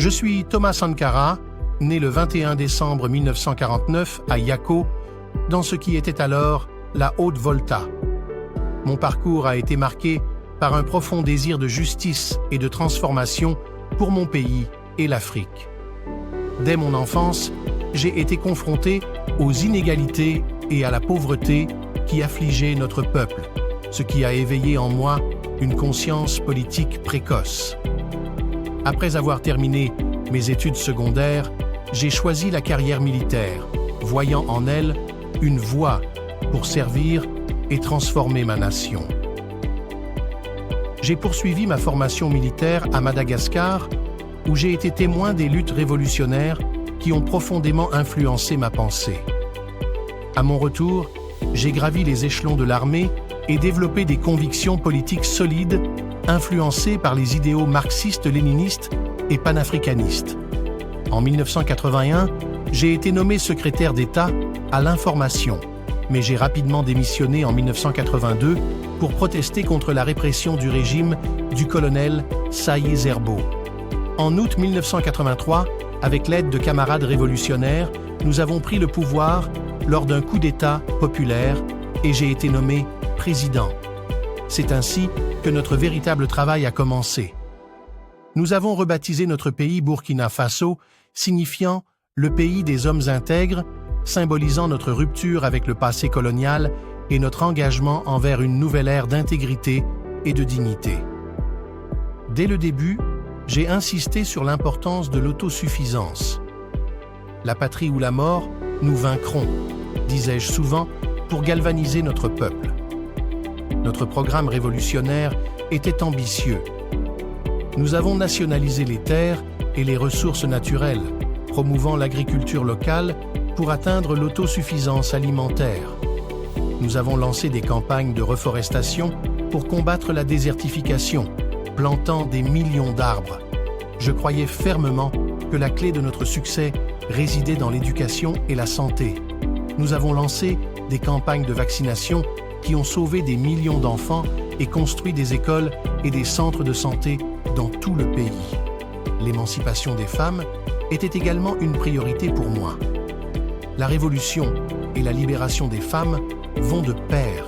Je suis Thomas Sankara, né le 21 décembre 1949 à Yako, dans ce qui était alors la Haute-Volta. Mon parcours a été marqué par un profond désir de justice et de transformation pour mon pays et l'Afrique. Dès mon enfance, j'ai été confronté aux inégalités et à la pauvreté qui affligeaient notre peuple, ce qui a éveillé en moi une conscience politique précoce. Après avoir terminé mes études secondaires, j'ai choisi la carrière militaire, voyant en elle une voie pour servir et transformer ma nation. J'ai poursuivi ma formation militaire à Madagascar, où j'ai été témoin des luttes révolutionnaires qui ont profondément influencé ma pensée. À mon retour, j'ai gravi les échelons de l'armée et développé des convictions politiques solides, influencées par les idéaux marxistes-léninistes et panafricanistes. En 1981, j'ai été nommé secrétaire d'État à l'information, mais j'ai rapidement démissionné en 1982 pour protester contre la répression du régime du colonel Saïd Zerbo. En août 1983, avec l'aide de camarades révolutionnaires, nous avons pris le pouvoir lors d'un coup d'État populaire et j'ai été nommé président. C'est ainsi que notre véritable travail a commencé. Nous avons rebaptisé notre pays Burkina Faso, signifiant « le pays des hommes intègres », symbolisant notre rupture avec le passé colonial et notre engagement envers une nouvelle ère d'intégrité et de dignité. Dès le début, j'ai insisté sur l'importance de l'autosuffisance. La patrie ou la mort, nous vaincrons, disais-je souvent, pour galvaniser notre peuple. Notre programme révolutionnaire était ambitieux. Nous avons nationalisé les terres et les ressources naturelles, promouvant l'agriculture locale pour atteindre l'autosuffisance alimentaire. Nous avons lancé des campagnes de reforestation pour combattre la désertification, plantant des millions d'arbres. Je croyais fermement que la clé de notre succès résidait dans l'éducation et la santé. Nous avons lancé des campagnes de vaccination qui ont sauvé des millions d'enfants et construit des écoles et des centres de santé dans tout le pays. L'émancipation des femmes était également une priorité pour moi. La révolution et la libération des femmes vont de pair,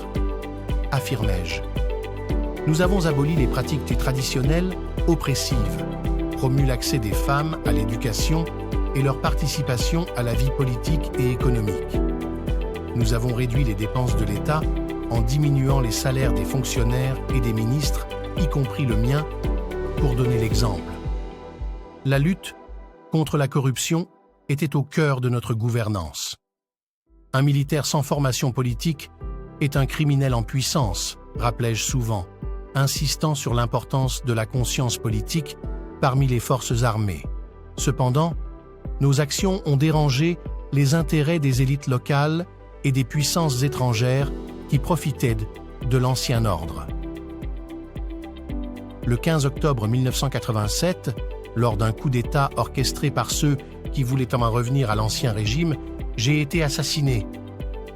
affirmai-je. Nous avons aboli les pratiques traditionnelles oppressives, promu l'accès des femmes à l'éducation et leur participation à la vie politique et économique. Nous avons réduit les dépenses de l'État en diminuant les salaires des fonctionnaires et des ministres, y compris le mien, pour donner l'exemple. La lutte contre la corruption était au cœur de notre gouvernance. Un militaire sans formation politique est un criminel en puissance, rappelais-je souvent, insistant sur l'importance de la conscience politique parmi les forces armées. Cependant, nos actions ont dérangé les intérêts des élites locales et des puissances étrangères qui profitaient de l'ancien ordre. Le 15 octobre 1987, lors d'un coup d'État orchestré par ceux qui voulaient en revenir à l'ancien régime, j'ai été assassiné.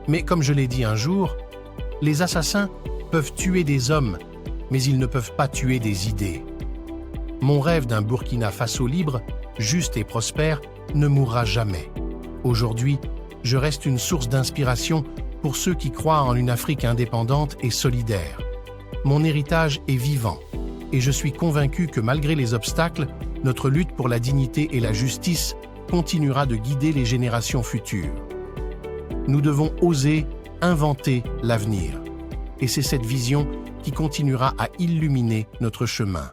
Mais comme je l'ai dit un jour, les assassins peuvent tuer des hommes, mais ils ne peuvent pas tuer des idées. Mon rêve d'un Burkina Faso libre, juste et prospère, ne mourra jamais. Aujourd'hui, je reste une source d'inspiration pour ceux qui croient en une Afrique indépendante et solidaire. Mon héritage est vivant, et je suis convaincu que malgré les obstacles, notre lutte pour la dignité et la justice continuera de guider les générations futures. Nous devons oser inventer l'avenir. Et c'est cette vision qui continuera à illuminer notre chemin.